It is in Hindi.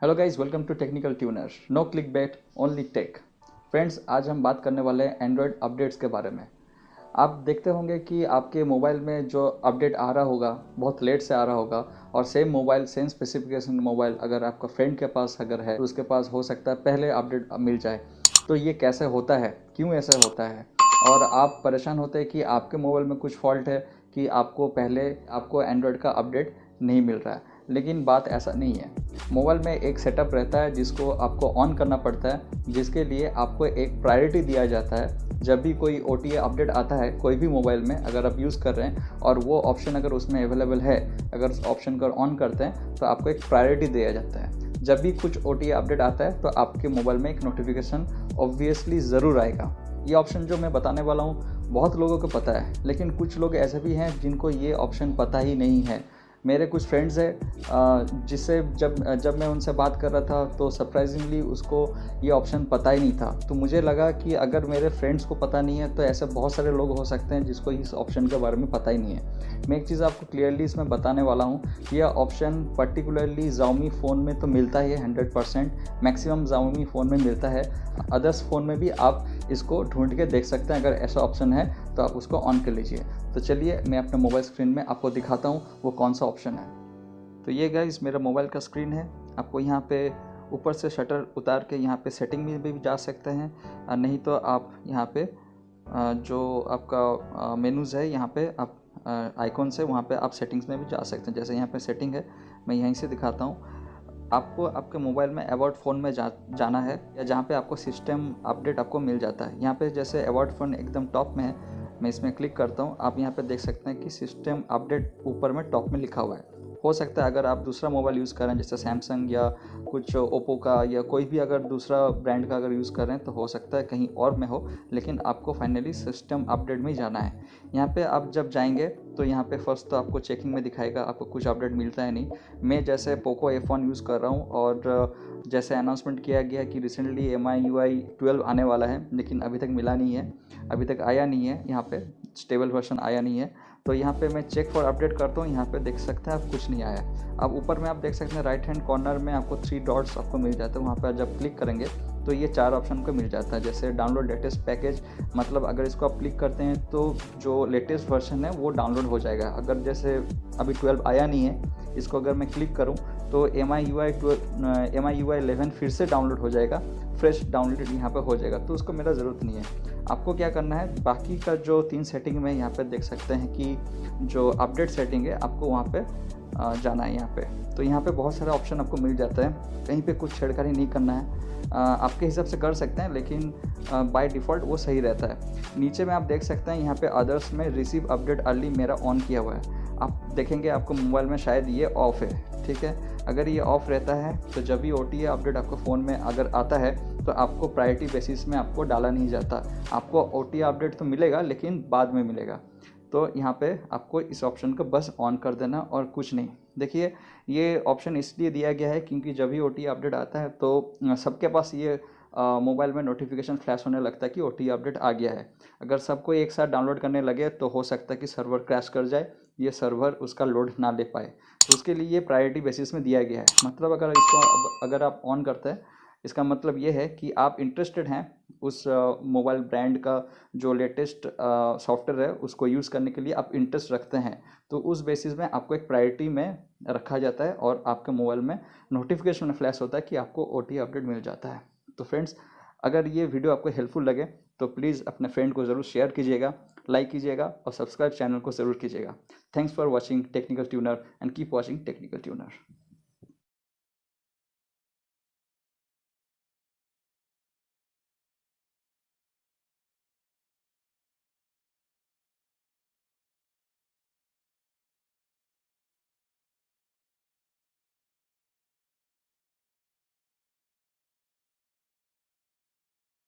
Hello guys, welcome to technical tuner. No click bait, only tech. Friends, आज हम बात करने वाले हैं एंड्रॉयड अपडेट्स के बारे में। आप देखते होंगे कि आपके मोबाइल में जो अपडेट आ रहा होगा बहुत लेट से आ रहा होगा, और same mobile same specification mobile अगर आपका फ्रेंड के पास अगर है तो उसके पास हो सकता है पहले अपडेट मिल जाए। तो ये कैसे होता है, क्यों ऐसा होता है, और आप परेशान होते हैं कि आपके मोबाइल में कुछ फॉल्ट है कि आपको एंड्रॉयड का अपडेट नहीं मिल रहा है। लेकिन बात ऐसा नहीं है। मोबाइल में एक सेटअप रहता है जिसको आपको ऑन करना पड़ता है, जिसके लिए आपको एक प्रायोरिटी दिया जाता है। जब भी कोई OTA अपडेट आता है कोई भी मोबाइल में अगर आप यूज़ कर रहे हैं और वो ऑप्शन अगर उसमें अवेलेबल है, अगर उस ऑप्शन को ऑन करते हैं तो आपको एक प्रायोरिटी दिया जाता है। जब भी कुछ OTA अपडेट आता है तो आपके मोबाइल में एक नोटिफिकेशन ऑब्वियसली ज़रूर आएगा। ये ऑप्शन जो मैं बताने वाला हूँ बहुत लोगों को पता है, लेकिन कुछ लोग ऐसे भी हैं जिनको ये ऑप्शन पता ही नहीं है। मेरे कुछ फ्रेंड्स हैं जिससे जब मैं उनसे बात कर रहा था तो सरप्राइजिंगली उसको ये ऑप्शन पता ही नहीं था। तो मुझे लगा कि अगर मेरे फ्रेंड्स को पता नहीं है तो ऐसे बहुत सारे लोग हो सकते हैं जिसको इस ऑप्शन के बारे में पता ही नहीं है। मैं एक चीज़ आपको क्लियरली इसमें बताने वाला हूँ। यह ऑप्शन पर्टिकुलरली Xiaomi फ़ोन में तो मिलता ही है 100%, मैक्सिमम Xiaomi फ़ोन में मिलता है। अदर्स फ़ोन में भी आप इसको ढूंढ के देख सकते हैं। अगर ऐसा ऑप्शन है तो आप उसको ऑन कर लीजिए। तो चलिए मैं अपने मोबाइल स्क्रीन में आपको दिखाता हूँ वो कौन सा ऑप्शन है। तो ये गाइस मेरा मोबाइल का स्क्रीन है। आपको यहाँ पे ऊपर से शटर उतार के यहाँ पे सेटिंग में भी जा सकते हैं, नहीं तो आप यहाँ पे जो आपका मेनूज़ है यहाँ पे आप आइकॉन से वहाँ पे आप सेटिंग्स में भी जा सकते हैं। जैसे यहाँ पे सेटिंग है, मैं यहीं से दिखाता हूँ। आपको आपके मोबाइल में अबाउट फ़ोन में जाना है, या जहाँ पे आपको सिस्टम अपडेट आपको मिल जाता है। यहाँ पे जैसे अबाउट फ़ोन एकदम टॉप में है, मैं इसमें क्लिक करता हूँ। आप यहाँ पे देख सकते हैं कि सिस्टम अपडेट ऊपर में टॉप में लिखा हुआ है। हो सकता है अगर आप दूसरा मोबाइल यूज़ कर रहे हैं जैसे सैमसंग या कुछ ओप्पो का या कोई भी अगर दूसरा ब्रांड का अगर यूज़ कर रहे हैं तो हो सकता है कहीं और में हो, लेकिन आपको फाइनली सिस्टम अपडेट में ही जाना है। यहाँ पे आप जब जाएंगे तो यहाँ पे फर्स्ट तो आपको चेकिंग में दिखाएगा, आपको कुछ अपडेट मिलता है नहीं। मैं जैसे पोको F1 यूज़ कर रहा हूँ और जैसे अनाउंसमेंट किया गया कि रिसेंटली MIUI 12 आने वाला है, लेकिन अभी तक मिला नहीं है, अभी तक आया नहीं है, यहाँ पे स्टेबल वर्जन आया नहीं है। तो यहाँ पे मैं चेक फॉर अपडेट करता हूँ। यहाँ पे देख सकते हैं आप कुछ नहीं आया। अब ऊपर में आप देख सकते हैं राइट हैंड कॉर्नर में आपको 3 डॉट्स आपको मिल जाते हैं। वहाँ पर जब क्लिक करेंगे तो ये 4 ऑप्शन को मिल जाता है। जैसे डाउनलोड लेटेस्ट पैकेज, मतलब अगर इसको आप क्लिक करते हैं तो जो लेटेस्ट वर्जन है वो डाउनलोड हो जाएगा। अगर जैसे अभी 12 आया नहीं है, इसको अगर मैं क्लिक करूं तो MIUI 11 फिर से डाउनलोड हो जाएगा, फ्रेश डाउनलोड यहाँ पे हो जाएगा। तो उसको मेरा ज़रूरत नहीं है। आपको क्या करना है, बाकी का जो 3 सेटिंग में यहाँ पे देख सकते हैं कि जो अपडेट सेटिंग है आपको वहाँ पे जाना है। यहाँ पे तो यहाँ पे बहुत सारे ऑप्शन आपको मिल जाता है, कहीं पे कुछ छेड़खानी नहीं करना है। आपके हिसाब से कर सकते हैं, लेकिन बाय डिफ़ॉल्ट वो सही रहता है। नीचे में आप देख सकते हैं यहाँ पे अदर्स में रिसीव अपडेट अर्ली मेरा ऑन किया हुआ है। आप देखेंगे आपको मोबाइल में शायद ये ऑफ़ है, ठीक है। अगर ये ऑफ़ रहता है तो जब भी OTA अपडेट आपको फ़ोन में अगर आता है तो आपको प्रायोरिटी बेसिस में आपको डाला नहीं जाता। आपको OTA अपडेट तो मिलेगा लेकिन बाद में मिलेगा। तो यहाँ पे आपको इस ऑप्शन को बस ऑन कर देना और कुछ नहीं। देखिए, ये ऑप्शन इसलिए दिया गया है क्योंकि जब भी OTA अपडेट आता है तो सबके पास ये मोबाइल में नोटिफिकेशन फ्लैश होने लगता है कि OTA अपडेट आ गया है। अगर सबको एक साथ डाउनलोड करने लगे तो हो सकता है कि सर्वर क्रैश कर जाए, ये सर्वर उसका लोड ना ले पाए। तो उसके लिए ये प्रायोरिटी बेसिस में दिया गया है। मतलब अगर आप ऑन करते हैं, इसका मतलब ये है कि आप इंटरेस्टेड हैं उस मोबाइल ब्रांड का जो लेटेस्ट सॉफ्टवेयर है उसको यूज़ करने के लिए आप इंटरेस्ट रखते हैं, तो उस बेसिस में आपको एक प्रायोरिटी में रखा जाता है और आपके मोबाइल में नोटिफिकेशन में फ्लैश होता है कि आपको OTA अपडेट मिल जाता है। तो फ्रेंड्स, अगर ये वीडियो आपको हेल्पफुल लगे तो प्लीज़ अपने फ्रेंड को ज़रूर शेयर कीजिएगा, लाइक कीजिएगा और सब्सक्राइब चैनल को ज़रूर कीजिएगा। Thanks for watching technical tuner and keep watching technical tuner.